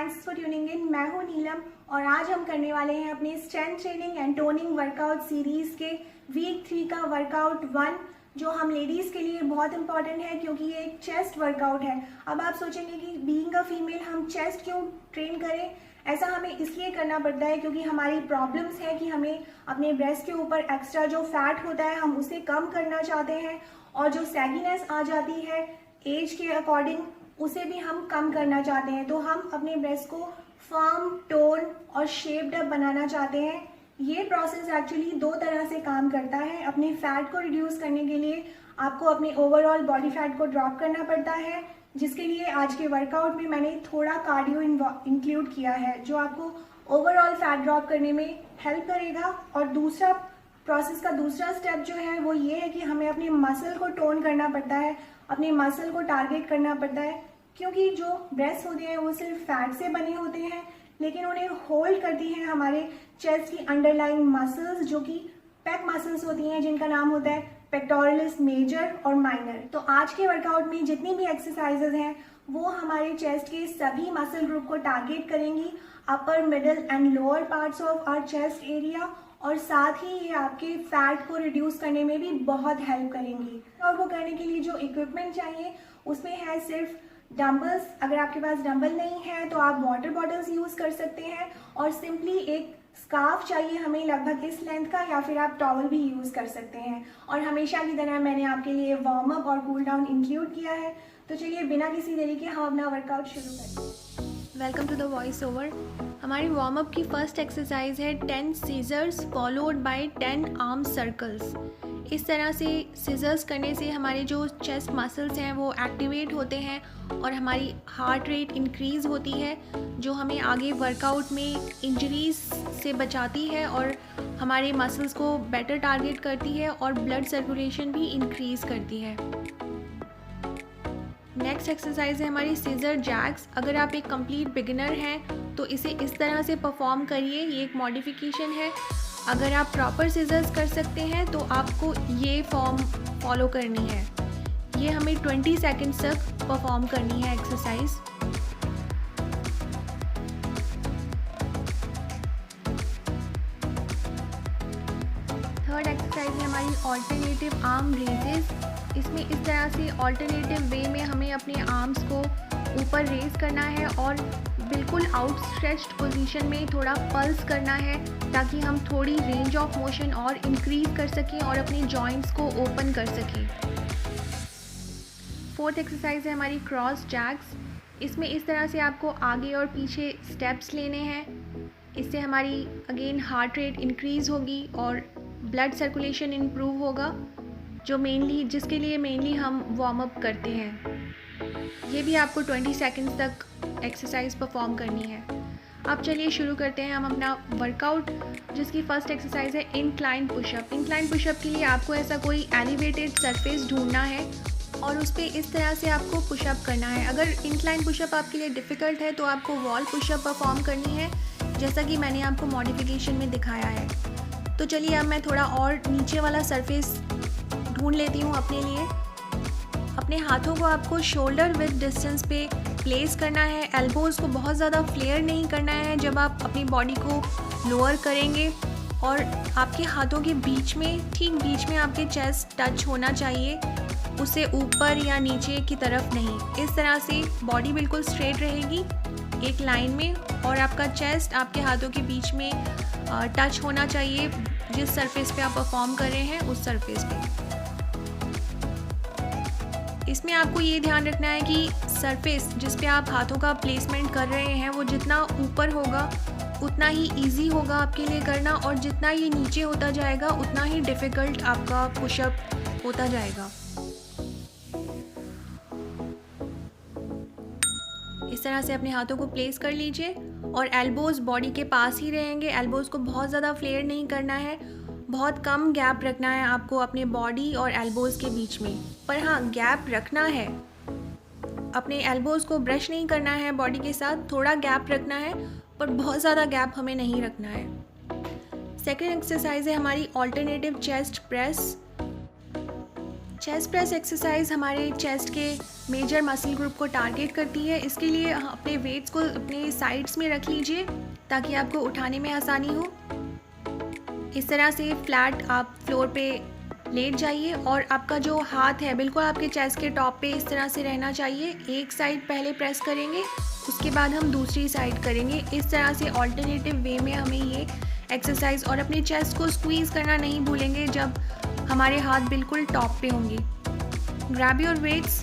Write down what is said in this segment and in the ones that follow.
Thanks for tuning in. मैं हूं नीलम और आज हम करने वाले हैं अपने strength training and toning workout series के वीक 3 का वर्कआउट 1, जो हम लेडीज़ के लिए बहुत इंपॉर्टेंट है क्योंकि ये एक चेस्ट वर्कआउट है। अब आप सोचेंगे कि बीइंग अ फीमेल हम चेस्ट क्यों ट्रेन करें। ऐसा हमें इसलिए करना पड़ता है क्योंकि हमारी प्रॉब्लम्स है कि हमें अपने ब्रेस्ट के ऊपर एक्स्ट्रा जो फैट होता है हम उसे कम करना चाहते हैं, और जो सैगीनेस आ जाती है एज के अकॉर्डिंग उसे भी हम कम करना चाहते हैं। तो हम अपने ब्रेस्ट को फर्म, टोन और शेप्ड अप बनाना चाहते हैं। ये प्रोसेस एक्चुअली 2 तरह से काम करता है। अपने फैट को रिड्यूस करने के लिए आपको अपने ओवरऑल बॉडी फैट को ड्रॉप करना पड़ता है, जिसके लिए आज के वर्कआउट में मैंने थोड़ा कार्डियो इंक्लूड किया है जो आपको ओवरऑल फैट ड्रॉप करने में हेल्प करेगा। और दूसरा प्रोसेस का दूसरा स्टेप जो है वो ये है कि हमें अपने मसल को टोन करना पड़ता है, अपने मसल को टारगेट करना पड़ता है, क्योंकि जो ब्रेस्ट होते हैं वो सिर्फ फैट से बने होते हैं लेकिन उन्हें होल्ड करती हैं हमारे चेस्ट की अंडरलाइंग मसल्स, जो कि पेक मसल्स होती हैं, जिनका नाम होता है पेक्टोरलिस मेजर और माइनर। तो आज के वर्कआउट में जितनी भी एक्सरसाइजेज हैं वो हमारे चेस्ट के सभी मसल ग्रुप को टारगेट करेंगी, upper, middle and lower parts of our chest area, और साथ ही ये आपके फैट को रिड्यूस करने में भी बहुत हेल्प करेंगी। और वो करने के लिए जो इक्विपमेंट चाहिए उसमें है सिर्फ डंबल्स। अगर आपके पास डंबल नहीं है तो आप वाटर बॉटल्स यूज़ कर सकते हैं, और सिंपली एक स्कार्फ चाहिए हमें लगभग इस लेंथ का, या फिर आप टॉवल भी यूज़ कर सकते हैं। और हमेशा की तरह मैंने आपके लिए वार्म अप और कूल डाउन इंक्लूड किया है। तो चलिए बिना किसी देरी के हम अपना वर्कआउट शुरू करते हैं। Welcome to the voice over. हमारी वार्म अप की फर्स्ट एक्सरसाइज है 10 scissors followed by 10 arm circles. इस तरह से सीजर्स करने से हमारे जो चेस्ट मसल्स हैं वो एक्टिवेट होते हैं और हमारी हार्ट रेट इंक्रीज़ होती है, जो हमें आगे वर्कआउट में इंजरीज से बचाती है और हमारे मसल्स को बेटर टारगेट करती है और ब्लड सर्कुलेशन भी इंक्रीज़ करती है। नेक्स्ट एक्सरसाइज है हमारी सीजर जैक्स। अगर आप एक कंप्लीट बिगिनर हैं तो इसे इस तरह से परफॉर्म करिए, ये एक मॉडिफिकेशन है। अगर आप प्रॉपर सीजर्स कर सकते हैं तो आपको ये फॉर्म फॉलो करनी है। ये हमें 20 सेकंड्स तक परफॉर्म करनी है एक्सरसाइज। थर्ड एक्सरसाइज है हमारी ऑल्टरनेटिव आर्म रेजेस। इसमें इस तरह से ऑल्टरनेटिव वे में हमें अपने आर्म्स को ऊपर रेज करना है और बिल्कुल आउटस्ट्रेच्ड पोजीशन में थोड़ा पल्स करना है, ताकि हम थोड़ी रेंज ऑफ मोशन और इंक्रीज कर सकें और अपने जॉइंट्स को ओपन कर सकें। फोर्थ एक्सरसाइज है हमारी क्रॉस जैक्स। इसमें इस तरह से आपको आगे और पीछे स्टेप्स लेने हैं। इससे हमारी अगेन हार्ट रेट इंक्रीज़ होगी और ब्लड सर्कुलेशन इम्प्रूव होगा, जिसके लिए मेनली हम वार्म अप करते हैं। ये भी आपको 20 सेकंड्स तक एक्सरसाइज परफॉर्म करनी है। अब चलिए शुरू करते हैं हम अपना वर्कआउट, जिसकी फर्स्ट एक्सरसाइज है इंक्लाइन पुशअप। इंक्लाइन पुशअप के लिए आपको ऐसा कोई एलिवेटेड सरफेस ढूंढना है और उस पर इस तरह से आपको पुशअप करना है। अगर इंक्लाइन पुशअप आपके लिए डिफ़िकल्ट है तो आपको वॉल पुशअप परफॉर्म करनी है, जैसा कि मैंने आपको मॉडिफिकेशन में दिखाया है। तो चलिए अब मैं थोड़ा और नीचे वाला सरफेस ढूंढ लेती हूँ अपने लिए। अपने हाथों को आपको शोल्डर विद डिस्टेंस पे प्लेस करना है। एल्बोज़ को बहुत ज़्यादा फ्लेयर नहीं करना है जब आप अपनी बॉडी को लोअर करेंगे, और आपके हाथों के बीच में, ठीक बीच में आपके चेस्ट टच होना चाहिए, उसे ऊपर या नीचे की तरफ नहीं। इस तरह से बॉडी बिल्कुल स्ट्रेट रहेगी एक लाइन में, और आपका चेस्ट आपके हाथों के बीच में टच होना चाहिए जिस सरफेस पे आप परफॉर्म कर रहे हैं उस सरफेस पे। इसमें आपको ये ध्यान रखना है कि सरफेस जिस पे आप हाथों का प्लेसमेंट कर रहे हैं वो जितना ऊपर होगा उतना ही इजी होगा आपके लिए करना, और जितना ये नीचे होता जाएगा उतना ही डिफ़िकल्ट आपका पुशअप होता जाएगा। इस तरह से अपने हाथों को प्लेस कर लीजिए और एल्बोज़ बॉडी के पास ही रहेंगे। एल्बोज़ को बहुत ज़्यादा फ्लेयर नहीं करना है, बहुत कम गैप रखना है आपको अपने बॉडी और एल्बोज़ के बीच में। पर हाँ, गैप रखना है, अपने एल्बोज़ को ब्रश नहीं करना है बॉडी के साथ, थोड़ा गैप रखना है, पर बहुत ज़्यादा गैप हमें नहीं रखना है। सेकेंड एक्सरसाइज है हमारी alternative chest press. Chest press exercise हमारे चेस्ट के मेजर मसल ग्रुप को टारगेट करती है। इसके लिए अपने वेट्स को अपने साइड्स में रख लीजिए ताकि आपको उठाने में आसानी हो। इस तरह से फ्लैट आप फ्लोर पे लेट जाइए और आपका जो हाथ है बिल्कुल आपके चेस्ट के टॉप पे इस तरह से रहना चाहिए। एक साइड पहले प्रेस करेंगे, उसके बाद हम दूसरी साइड करेंगे। इस तरह से ऑल्टरनेटिव वे में हमें ये एक्सरसाइज, और अपने चेस्ट को स्क्वीज़ करना नहीं भूलेंगे जब हमारे हाथ बिल्कुल टॉप पे होंगे। Grab your weights.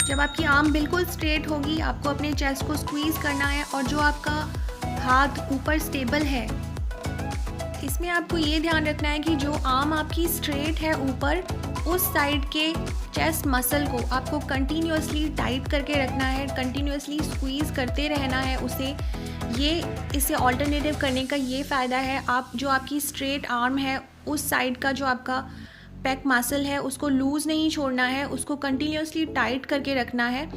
जब आपकी आर्म बिल्कुल स्ट्रेट होगी आपको अपने चेस्ट को स्क्वीज़ करना है, और जो आपका हाथ ऊपर स्टेबल है इसमें आपको ये ध्यान रखना है कि जो आर्म आपकी स्ट्रेट है ऊपर, उस साइड के चेस्ट मसल को आपको कंटिन्यूअसली टाइट करके रखना है, कंटिन्यूअसली स्क्वीज़ करते रहना है उसे। इसे ऑल्टरनेटिव करने का ये फ़ायदा है, आप जो आपकी स्ट्रेट आर्म है उस साइड का जो आपका पेक मसल है उसको लूज़ नहीं छोड़ना है, उसको कंटिन्यूअसली टाइट करके रखना है।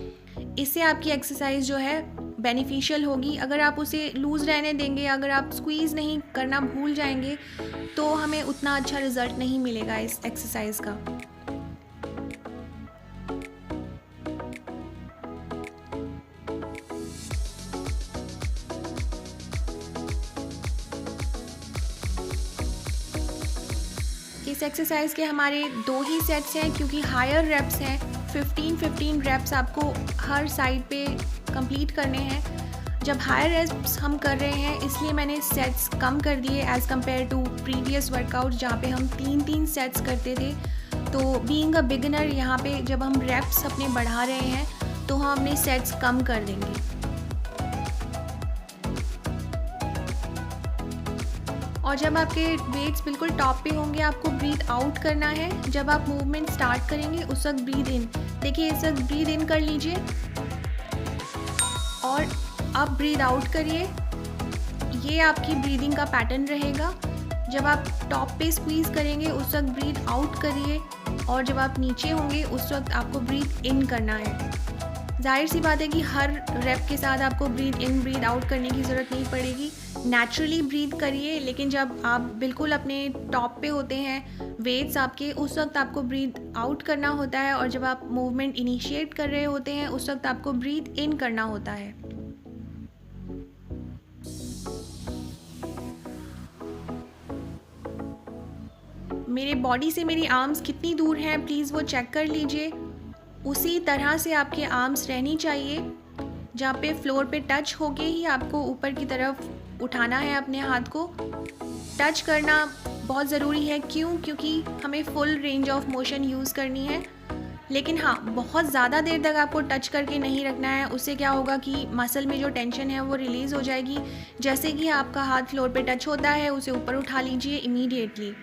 इससे आपकी एक्सरसाइज जो है बेनिफिशियल होगी। अगर आप उसे लूज़ रहने देंगे, अगर आप स्क्वीज़ नहीं करना भूल जाएंगे तो हमें उतना अच्छा रिज़ल्ट नहीं मिलेगा इस एक्सरसाइज का। इस एक्सरसाइज के हमारे 2 ही सेट्स हैं क्योंकि हायर रेप्स हैं। 15 रेप्स आपको हर साइड पे कंप्लीट करने हैं। जब हायर रेप्स हम कर रहे हैं इसलिए मैंने सेट्स कम कर दिए as compared to previous workout जहाँ पे हम 3 सेट्स करते थे। तो बीइंग अ बिगिनर यहाँ पे जब हम रेप्स अपने बढ़ा रहे हैं तो हम अपने सेट्स कम कर देंगे। और जब आपके वेट्स बिल्कुल टॉप पे होंगे आपको ब्रीथ आउट करना है। जब आप मूवमेंट स्टार्ट करेंगे उस वक्त ब्रीथ इन, देखिए इस वक्त ब्रीथ इन कर लीजिए और अब ब्रीथ आउट करिए। ये आपकी ब्रीदिंग का पैटर्न रहेगा। जब आप टॉप पे स्क्वीज़ करेंगे उस वक्त ब्रीथ आउट करिए, और जब आप नीचे होंगे उस वक्त आपको ब्रीथ इन करना है। जाहिर सी बात है कि हर रेप के साथ आपको ब्रीथ इन ब्रीथ आउट करने की ज़रूरत नहीं पड़ेगी, नेचुरली ब्रीथ करिए। लेकिन जब आप बिल्कुल अपने टॉप पे होते हैं वेट्स आपके, उस वक्त आपको ब्रीथ आउट करना होता है, और जब आप मूवमेंट इनिशिएट कर रहे होते हैं उस वक्त आपको ब्रीथ इन करना होता है। मेरे बॉडी से मेरी आर्म्स कितनी दूर हैं प्लीज़ वो चेक कर लीजिए। उसी तरह से आपके आर्म्स रहनी चाहिए, जहाँ पे फ्लोर पे टच होके ही आपको ऊपर की तरफ उठाना है अपने हाथ को। टच करना बहुत ज़रूरी है, क्योंकि हमें full range of motion use करनी है। लेकिन हाँ, बहुत ज़्यादा देर तक आपको टच करके नहीं रखना है। उससे क्या होगा कि मसल में जो टेंशन है वो रिलीज़ हो जाएगी। जैसे कि आपका हाथ फ्लोर पे टच होता है उसे ऊपर उठा लीजिए इमीडिएटली।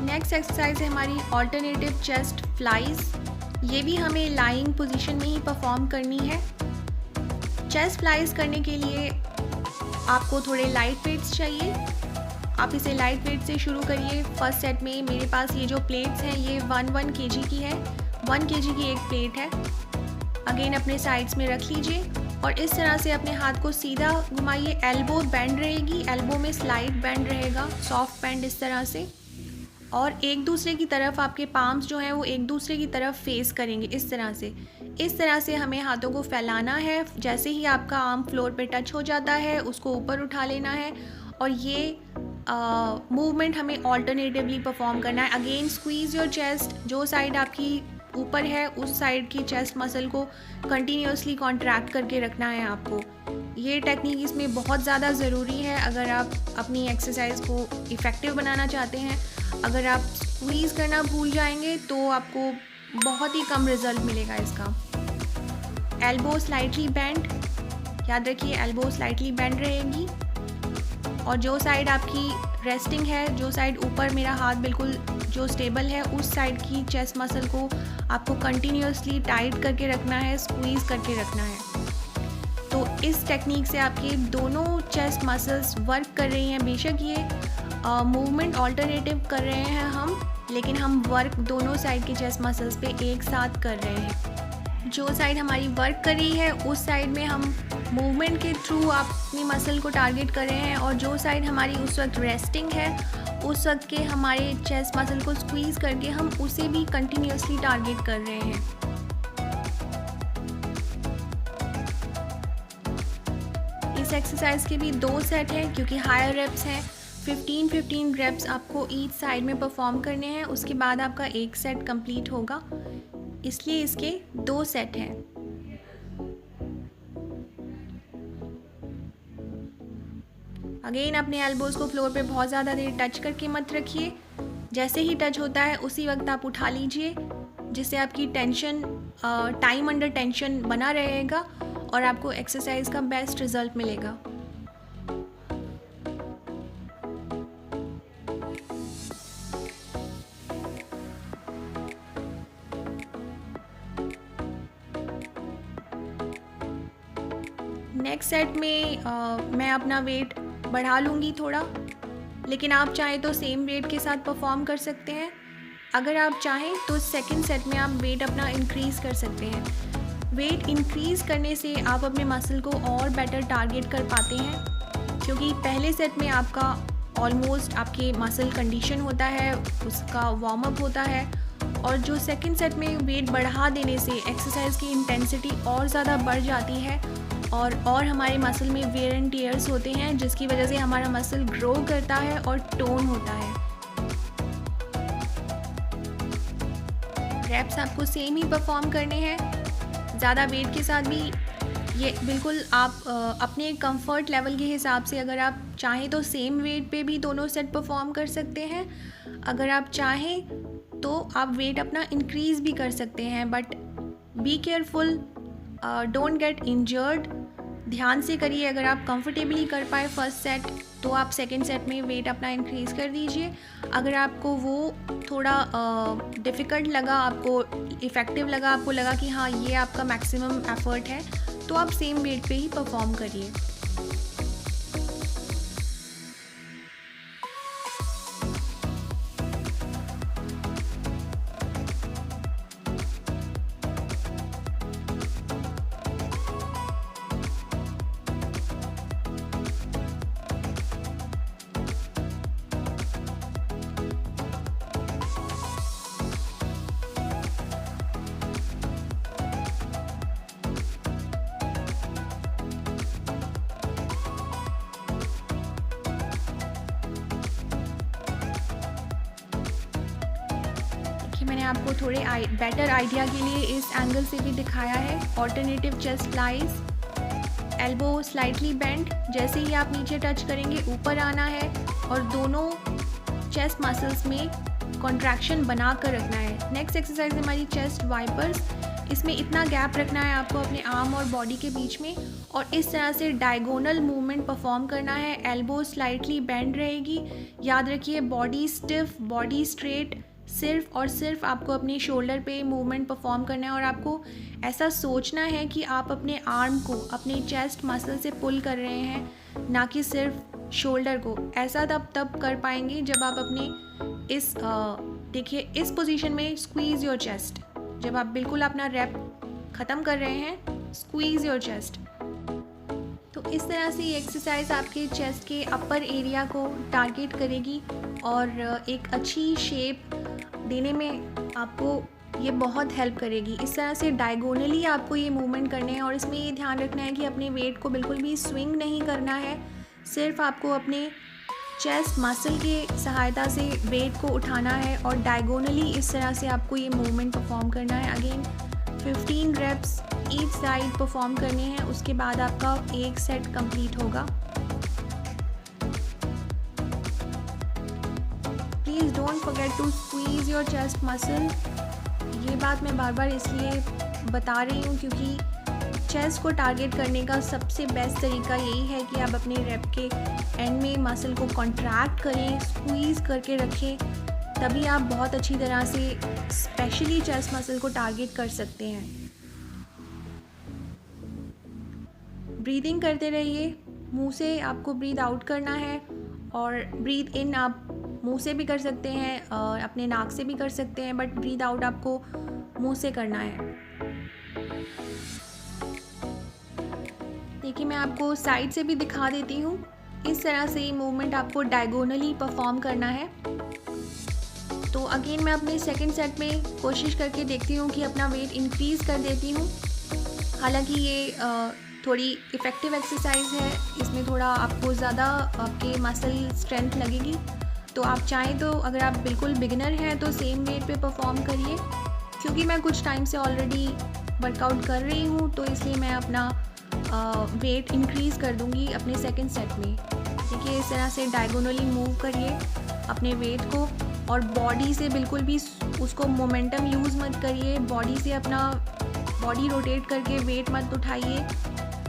नेक्स्ट एक्सरसाइज है हमारी ऑल्टरनेटिव चेस्ट फ्लाइज। ये भी हमें लाइंग पोजीशन में ही परफॉर्म करनी है। चेस्ट फ्लाइज करने के लिए आपको थोड़े लाइट वेट्स चाहिए। आप इसे लाइट वेट से शुरू करिए। फर्स्ट सेट में मेरे पास ये जो प्लेट्स हैं ये 1 kg की है। 1 kg की एक प्लेट है। अगेन अपने साइड्स में रख लीजिए और इस तरह से अपने हाथ को सीधा घुमाइए। एल्बो बेंड रहेगी, एल्बो में स्लाइड बेंड रहेगा, सॉफ्ट बेंड इस तरह से। और एक दूसरे की तरफ आपके पाम्स जो हैं वो एक दूसरे की तरफ फेस करेंगे इस तरह से। इस तरह से हमें हाथों को फैलाना है। जैसे ही आपका आर्म फ्लोर पे टच हो जाता है उसको ऊपर उठा लेना है, और ये मूवमेंट हमें ऑल्टरनेटिवली परफॉर्म करना है। Again squeeze your chest. जो साइड आपकी ऊपर है उस साइड की चेस्ट मसल को कंटिन्यूअसली कॉन्ट्रैक्ट करके रखना है आपको। ये टेक्निक इसमें बहुत ज़्यादा ज़रूरी है अगर आप अपनी एक्सरसाइज को इफ़ेक्टिव बनाना चाहते हैं। अगर आप स्क्वीज़ करना भूल जाएंगे तो आपको बहुत ही कम रिजल्ट मिलेगा इसका। एल्बो स्लाइटली बेंड, याद रखिए एल्बो स्लाइटली बेंड रहेगी। और जो साइड आपकी रेस्टिंग है, जो साइड ऊपर मेरा हाथ बिल्कुल जो स्टेबल है, उस साइड की चेस्ट मसल को आपको कंटिन्यूअसली टाइट करके रखना है, स्क्वीज़ करके रखना है। तो इस टेक्निक से आपके दोनों चेस्ट मसल्स वर्क कर रही हैं। बेशक ये मूवमेंट ऑल्टरनेटिव कर रहे हैं हम, लेकिन हम वर्क दोनों साइड के चेस्ट मसल्स पे एक साथ कर रहे हैं। जो साइड हमारी वर्क कर रही है उस साइड में हम मूवमेंट के थ्रू अपनी मसल को टारगेट कर रहे हैं, और जो साइड हमारी उस वक्त रेस्टिंग है उस वक्त के हमारे चेस्ट मसल को स्क्वीज़ करके हम उसे भी कंटिन्यूसली टारगेट कर रहे हैं। इस एक्सरसाइज के भी 2 सेट हैं क्योंकि हायर रेप्स हैं। 15 रेप्स आपको ईच साइड में परफॉर्म करने हैं, उसके बाद आपका एक सेट कंप्लीट होगा, इसलिए इसके 2 सेट हैं। अगेन अपने एल्बोज़ को फ्लोर पे बहुत ज़्यादा देर टच करके मत रखिए, जैसे ही टच होता है उसी वक्त आप उठा लीजिए, जिससे आपकी टेंशन टाइम अंडर टेंशन बना रहेगा और आपको एक्सरसाइज का बेस्ट रिज़ल्ट मिलेगा। नेक्स्ट सेट में मैं अपना वेट बढ़ा लूँगी थोड़ा, लेकिन आप चाहें तो सेम वेट के साथ परफॉर्म कर सकते हैं। अगर आप चाहें तो सेकंड सेट में आप वेट अपना इंक्रीज़ कर सकते हैं। वेट इंक्रीज़ करने से आप अपने मसल को और बेटर टारगेट कर पाते हैं, क्योंकि पहले सेट में आपका ऑलमोस्ट आपके मसल कंडीशन होता है, उसका वार्म अप होता है, और जो सेकंड सेट में वेट बढ़ा देने से एक्सरसाइज की इंटेंसिटी और ज़्यादा बढ़ जाती है और हमारे मसल में वेयर एंड टियर्स होते हैं, जिसकी वजह से हमारा मसल ग्रो करता है और टोन होता है। रेप्स आपको सेम ही परफॉर्म करने हैं, ज़्यादा वेट के साथ भी। ये बिल्कुल आप अपने कंफर्ट लेवल के हिसाब से, अगर आप चाहें तो सेम वेट पे भी दोनों सेट परफॉर्म कर सकते हैं। अगर आप चाहें तो आप वेट अपना इंक्रीज़ भी कर सकते हैं, but be careful, don't get injured. ध्यान से करिए। अगर आप कंफर्टेबली कर पाए फर्स्ट सेट तो आप सेकंड सेट में वेट अपना इंक्रीज़ कर दीजिए। अगर आपको वो थोड़ा डिफ़िकल्ट लगा, आपको इफ़ेक्टिव लगा, आपको लगा कि हाँ ये आपका मैक्सिमम एफ़र्ट है, तो आप सेम वेट पे ही परफॉर्म करिए। मैंने आपको थोड़े बेटर आइडिया के लिए इस एंगल से भी दिखाया है। Alternative chest lies, elbow slightly bend, जैसे ही आप नीचे टच करेंगे ऊपर आना है और दोनों चेस्ट मसल्स में कॉन्ट्रैक्शन बना कर रखना है। नेक्स्ट एक्सरसाइज हमारी चेस्ट वाइपर्स। इसमें इतना गैप रखना है आपको अपने आर्म और बॉडी के बीच में, और इस तरह से डायगोनल मूवमेंट परफॉर्म करना है। एल्बो स्लाइटली बेंड रहेगी। याद रखिए बॉडी स्टिफ, बॉडी स्ट्रेट, सिर्फ और सिर्फ आपको अपने शोल्डर पे मूवमेंट परफॉर्म करना है, और आपको ऐसा सोचना है कि आप अपने आर्म को अपने चेस्ट मसल से पुल कर रहे हैं, ना कि सिर्फ शोल्डर को। ऐसा तब कर पाएंगे जब आप अपने इस देखिए इस पोजीशन में स्क्वीज़ योर चेस्ट, जब आप बिल्कुल अपना रैप ख़त्म कर रहे हैं, स्क्वीज़ योर चेस्ट। तो इस तरह से ये एक्सरसाइज आपके चेस्ट के अपर एरिया को टारगेट करेगी और एक अच्छी शेप देने में आपको ये बहुत हेल्प करेगी। इस तरह से डायगोनली आपको ये मूवमेंट करने हैं, और इसमें ये ध्यान रखना है कि अपने वेट को बिल्कुल भी स्विंग नहीं करना है। सिर्फ आपको अपने चेस्ट मसल के सहायता से वेट को उठाना है और डायगोनली इस तरह से आपको ये मूवमेंट परफॉर्म करना है। Again 15 reps each side perform करने हैं, उसके बाद आपका एक सेट कंप्लीट होगा। Please don't forget to squeeze your chest muscle. ये बात मैं बार बार इसलिए बता रही हूँ क्योंकि चेस्ट को टारगेट करने का सबसे बेस्ट तरीका यही है कि आप अपने रेप के एंड में मसल को कॉन्ट्रैक्ट करें, स्क्वीज़ करके रखें, तभी आप बहुत अच्छी तरह से स्पेशली चेस्ट मसल को टारगेट कर सकते हैं। ब्रीदिंग करते रहिए। मुंह से आपको ब्रीद आउट करना है, और ब्रीद इन आप मुंह से भी कर सकते हैं और अपने नाक से भी कर सकते हैं, बट ब्रीद आउट आपको मुंह से करना है। देखिए मैं आपको साइड से भी दिखा देती हूँ। इस तरह से ये मूवमेंट आपको डायगोनली परफॉर्म करना है। तो अगेन मैं अपने सेकंड सेट में कोशिश करके देखती हूँ कि अपना वेट इंक्रीज़ कर देती हूँ। हालांकि ये थोड़ी इफ़ेक्टिव एक्सरसाइज है, इसमें थोड़ा आपको ज़्यादा आपके मसल स्ट्रेंथ लगेगी। तो आप चाहें तो अगर आप बिल्कुल बिगिनर हैं तो सेम वेट पे परफॉर्म करिए। क्योंकि मैं कुछ टाइम से ऑलरेडी वर्कआउट कर रही हूँ तो इसलिए मैं अपना वेट इंक्रीज़ कर दूँगी अपने सेकंड सेट में। देखिए इस तरह से डायगोनली मूव करिए अपने वेट को, और बॉडी से बिल्कुल भी उसको मोमेंटम यूज़ मत करिए। बॉडी से अपना बॉडी रोटेट करके वेट मत उठाइए।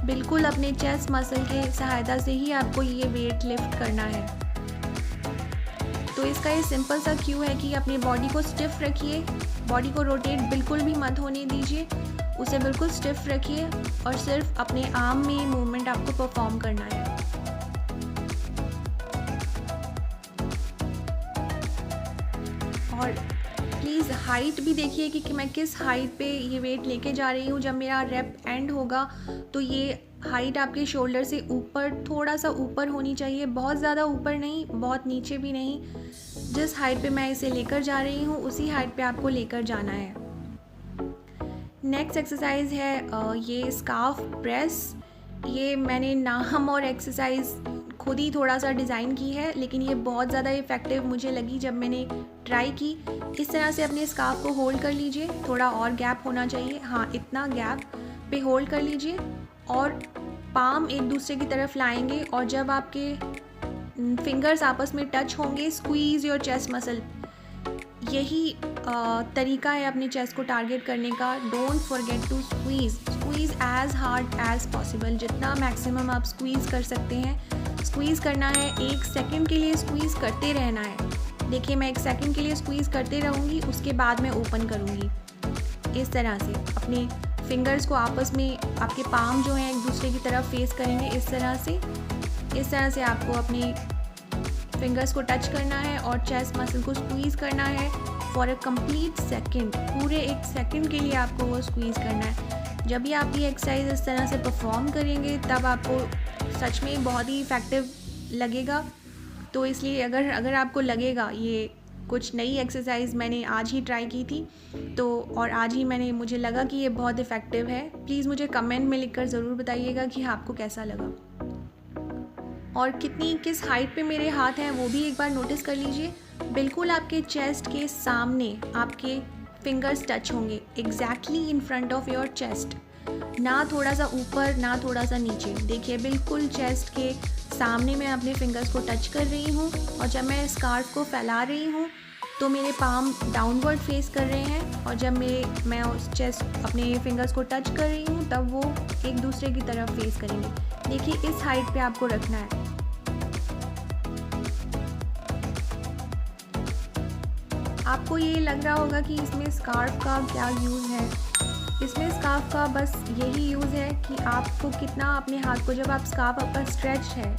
बिल्कुल अपने चेस्ट मसल के सहायता से ही आपको ये वेट लिफ्ट करना है। तो इसका ये सिंपल सा क्यू है कि अपनी बॉडी को स्टिफ रखिए, बॉडी को रोटेट बिल्कुल भी मत होने दीजिए, उसे बिल्कुल स्टिफ रखिए और सिर्फ अपने आर्म में मूवमेंट आपको परफॉर्म करना है। और प्लीज़ हाइट भी देखिए कि मैं किस हाइट पे ये वेट लेके जा रही हूँ। जब मेरा रेप एंड होगा तो ये हाइट आपके शोल्डर से ऊपर, थोड़ा सा ऊपर होनी चाहिए, बहुत ज़्यादा ऊपर नहीं, बहुत नीचे भी नहीं। जिस हाइट पे मैं इसे लेकर जा रही हूँ उसी हाइट पे आपको लेकर जाना है। नेक्स्ट एक्सरसाइज है ये स्कार्फ प्रेस। ये मैंने नाम और एक्सरसाइज खुद ही थोड़ा सा डिज़ाइन की है, लेकिन ये बहुत ज़्यादा इफ़ेक्टिव मुझे लगी जब मैंने ट्राई की। इस तरह से अपने स्कार्फ को होल्ड कर लीजिए, थोड़ा और गैप होना चाहिए, हाँ इतना गैप पे होल्ड कर लीजिए और पाम एक दूसरे की तरफ लाएंगे। और जब आपके फिंगर्स आपस में टच होंगे, स्क्वीज़ योर चेस्ट मसल। यही तरीका है अपने चेस्ट को टारगेट करने का। Don't forget to squeeze as hard as possible. जितना मैक्सिमम आप स्क्वीज़ कर सकते हैं स्क्वीज़ करना है। 1 सेकंड के लिए स्क्वीज़ करते रहना है। देखिए मैं 1 सेकंड के लिए स्क्वीज़ करते रहूँगी, उसके बाद मैं ओपन करूँगी। इस तरह से अपने फिंगर्स को आपस में, आपके पाम जो हैं एक दूसरे की तरफ फेस करेंगे। इस तरह से आपको अपने फिंगर्स को टच करना है और चेस्ट मसल को स्क्वीज़ करना है फॉर अ कंप्लीट सेकंड। पूरे 1 सेकंड के लिए आपको वो स्क्वीज़ करना है। जब भी आप ये एक्सरसाइज इस तरह से परफॉर्म करेंगे तब आपको सच में बहुत ही इफ़ेक्टिव लगेगा। तो इसलिए अगर आपको लगेगा ये कुछ नई एक्सरसाइज मैंने आज ही ट्राई की थी तो, और आज ही मुझे लगा कि ये बहुत इफ़ेक्टिव है, प्लीज़ मुझे कमेंट में लिखकर ज़रूर बताइएगा कि आपको कैसा लगा। और किस हाइट पे मेरे हाथ हैं वो भी एक बार नोटिस कर लीजिए। बिल्कुल आपके चेस्ट के सामने आपके फिंगर्स टच होंगे, exactly in front of your chest. ना थोड़ा सा ऊपर ना थोड़ा सा नीचे। देखिए बिल्कुल चेस्ट के सामने मैं अपने फिंगर्स को टच कर रही हूँ और जब मैं स्कार्फ को फैला रही हूँ तो मेरे पाम डाउनवर्ड फेस कर रहे हैं, और जब मैं उस चेस्ट अपने फिंगर्स को टच कर रही हूँ तब वो एक दूसरे की तरफ फेस करेंगे। देखिए इस हाइट पे आपको रखना है। आपको ये लग रहा होगा कि इसमें स्कार्फ का क्या यूज़ है। इसमें स्कार्फ का बस यही यूज़ है कि आपको कितना अपने हाथ को, जब आप स्कार्फ आपका स्ट्रेच है,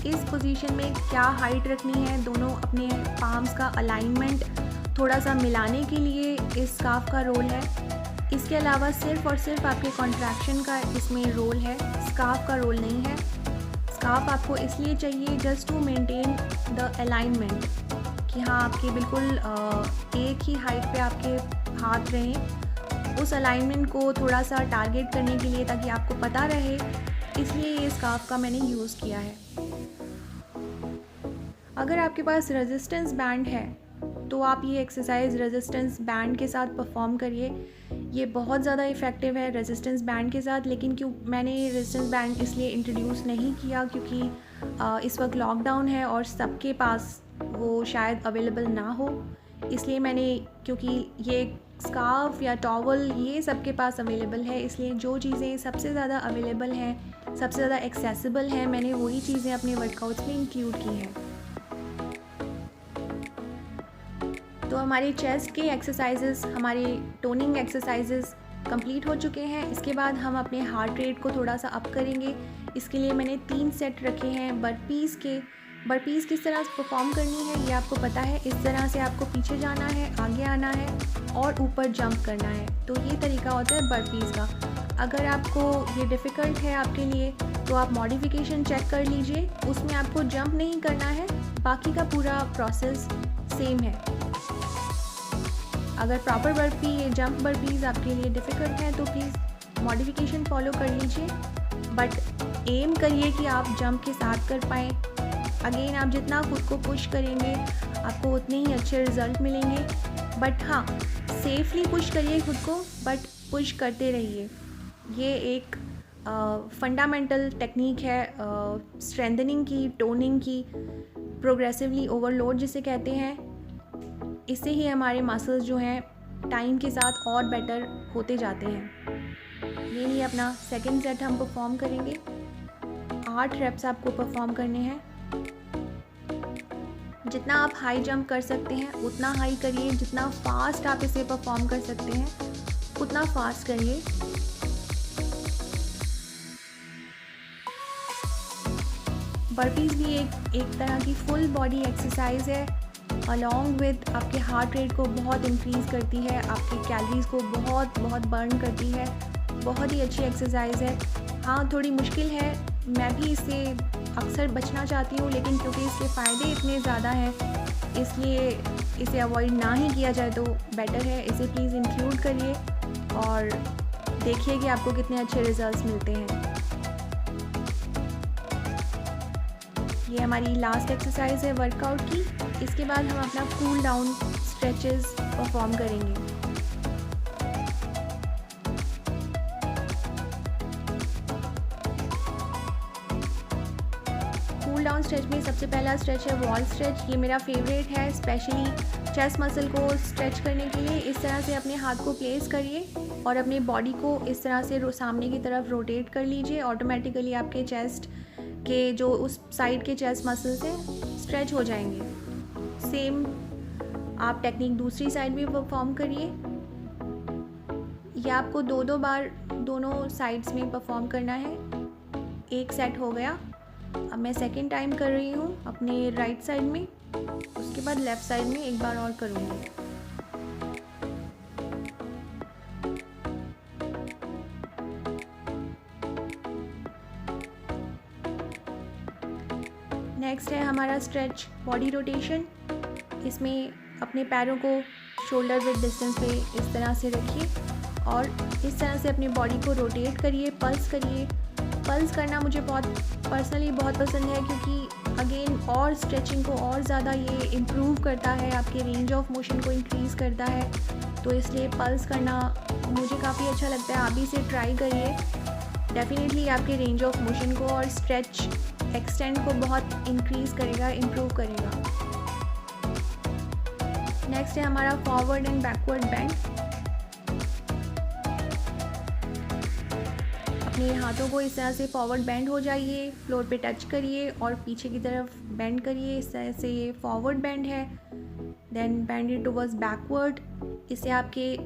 इस पोजीशन में क्या हाइट रखनी है। दोनों अपने पाम्स का अलाइनमेंट थोड़ा सा मिलाने के लिए इस स्कार्फ का रोल है। इसके अलावा सिर्फ और सिर्फ आपके कॉन्ट्रैक्शन का इसमें रोल है, स्कार्फ का रोल नहीं है। स्कार्फ आपको इसलिए चाहिए just to maintain the alignment, कि हाँ आपके बिल्कुल एक ही हाइट पे आपके हाथ रहें, उस अलाइनमेंट को थोड़ा सा टारगेट करने के लिए, ताकि आपको पता रहे, इसलिए ये स्कार्फ का मैंने यूज़ किया है। अगर आपके पास रेजिस्टेंस बैंड है तो आप ये एक्सरसाइज रेजिस्टेंस बैंड के साथ परफॉर्म करिए। ये बहुत ज़्यादा इफ़ेक्टिव है रेजिस्टेंस बैंड के साथ। लेकिन मैंने रेजिस्टेंस बैंड इसलिए इंट्रोड्यूस नहीं किया क्योंकि इस वक्त लॉकडाउन है और सबके पास वो शायद अवेलेबल ना हो, इसलिए क्योंकि ये स्कार्फ या टॉवल ये सबके पास अवेलेबल है, इसलिए जो चीज़ें सबसे ज़्यादा अवेलेबल हैं, सबसे ज़्यादा एक्सेसिबल हैं, मैंने वही चीज़ें अपने वर्कआउट्स में इंक्लूड की हैं। तो हमारे चेस्ट के एक्सरसाइजेस, हमारे टोनिंग एक्सरसाइजेस कंप्लीट हो चुके हैं। इसके बाद हम अपने हार्ट रेट को थोड़ा सा अप करेंगे। इसके लिए मैंने 3 सेट रखे हैं बर्पीज़ के। बर्पीज़ किस तरह से परफॉर्म करनी है ये आपको पता है। इस तरह से आपको पीछे जाना है, आगे आना है और ऊपर जंप करना है। तो ये तरीका होता है बर्पीज़ का। अगर आपको ये डिफ़िकल्ट है आपके लिए तो आप मॉडिफिकेशन चेक कर लीजिए, उसमें आपको जंप नहीं करना है, बाकी का पूरा प्रोसेस सेम है। अगर प्रॉपर बर्पी ये जंप बर्पीज़ आपके लिए डिफ़िकल्ट है तो प्लीज़ मॉडिफिकेशन फॉलो कर लीजिए, बट एम करिए कि आप जंप के साथ कर पाएँ। अगेन आप जितना खुद को पुश करेंगे आपको उतने ही अच्छे रिज़ल्ट मिलेंगे, बट हाँ सेफली पुश करिए खुद को, बट पुश करते रहिए। ये एक फंडामेंटल टेक्निक है स्ट्रेंथनिंग की, टोनिंग की, प्रोग्रेसिवली ओवरलोड जिसे कहते हैं। इससे ही हमारे मसल्स जो हैं टाइम के साथ और बेटर होते जाते हैं। ये ही अपना सेकंड सेट हम परफॉर्म करेंगे। 8 रेप्स आपको परफॉर्म करने हैं। जितना आप हाई जंप कर सकते हैं उतना हाई करिए, जितना फास्ट आप इसे परफॉर्म कर सकते हैं उतना फास्ट करिए। बर्पीज़ भी एक तरह की फुल बॉडी एक्सरसाइज है, अलॉन्ग विद आपके हार्ट रेट को बहुत इंक्रीज़ करती है, आपके कैलोरीज़ को बहुत बर्न करती है। बहुत ही अच्छी एक्सरसाइज है। हाँ थोड़ी मुश्किल है, मैं भी इससे अक्सर बचना चाहती हूँ, लेकिन क्योंकि इसके फ़ायदे इतने ज़्यादा हैं इसलिए इसे अवॉइड ना ही किया जाए तो बेटर है। इसे प्लीज़ इंक्लूड करिए और देखिए कि आपको कितने अच्छे रिजल्ट्स मिलते हैं। ये हमारी लास्ट एक्सरसाइज है वर्कआउट की। इसके बाद हम अपना कूल डाउन स्ट्रेचेस परफॉर्म करेंगे। कूल डाउन स्ट्रेच में सबसे पहला स्ट्रेच है वॉल स्ट्रेच। ये मेरा फेवरेट है, स्पेशली चेस्ट मसल को स्ट्रेच करने के लिए। इस तरह से अपने हाथ को प्लेस करिए और अपने बॉडी को इस तरह से सामने की तरफ रोटेट कर लीजिए। ऑटोमेटिकली आपके चेस्ट के जो उस साइड के चेस्ट मसल्स हैं स्ट्रेच हो जाएंगे। सेम आप टेक्निक दूसरी साइड भी परफॉर्म करिए। यह आपको 2 बार दोनों साइड्स में परफॉर्म करना है। एक सेट हो गया। अब मैं सेकेंड टाइम कर रही हूँ अपने राइट साइड में, उसके बाद लेफ़्ट साइड में एक बार और करूँगी। नेक्स्ट है हमारा स्ट्रेच बॉडी रोटेशन। इसमें अपने पैरों को शोल्डर विद डिस्टेंस पे इस तरह से रखिए और इस तरह से अपनी बॉडी को रोटेट करिए, पल्स करिए। पल्स करना मुझे पर्सनली बहुत पसंद है, क्योंकि अगेन और स्ट्रेचिंग को और ज़्यादा ये इम्प्रूव करता है, आपके रेंज ऑफ मोशन को इंक्रीज़ करता है, तो इसलिए पल्स करना मुझे काफ़ी अच्छा लगता है। आप भी इसे ट्राई करिए, डेफिनेटली आपके रेंज ऑफ मोशन को और स्ट्रेच एक्सटेंड को बहुत इंक्रीज़ करेगा, इम्प्रूव करेगा। नेक्स्ट है हमारा फॉरवर्ड एंड बैकवर्ड बेंड। अपने हाथों को इस तरह से फॉरवर्ड बेंड हो जाइए, फ्लोर पे टच करिए और पीछे की तरफ बेंड करिए। इस तरह से ये फॉरवर्ड बेंड है। Then bend it towards backward. इससे आपके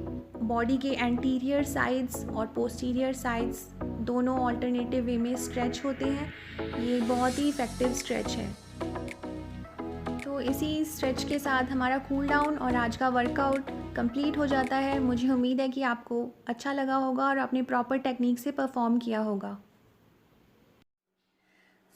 बॉडी के एंटीरियर साइड्स और पोस्टीरियर साइड्स दोनों ऑल्टरनेटिव वे में स्ट्रेच होते हैं। ये बहुत ही इफ़ेक्टिव स्ट्रेच है। तो इसी स्ट्रेच के साथ हमारा कूल डाउन और आज का वर्कआउट कंप्लीट हो जाता है। मुझे उम्मीद है कि आपको अच्छा लगा होगा और आपने प्रॉपर टेक्निक से परफॉर्म किया होगा।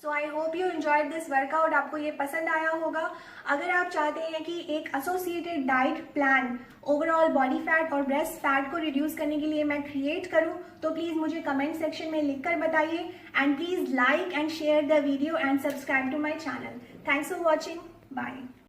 So I hope you enjoyed this workout. आपको ये पसंद आया होगा। अगर आप चाहते हैं कि एक associated diet plan overall body fat और ब्रेस्ट फैट को रिड्यूस करने के लिए मैं क्रिएट करूं, तो प्लीज़ मुझे कमेंट सेक्शन में लिखकर बताइए। And please like and share the video and subscribe to my channel. Thanks for watching. Bye.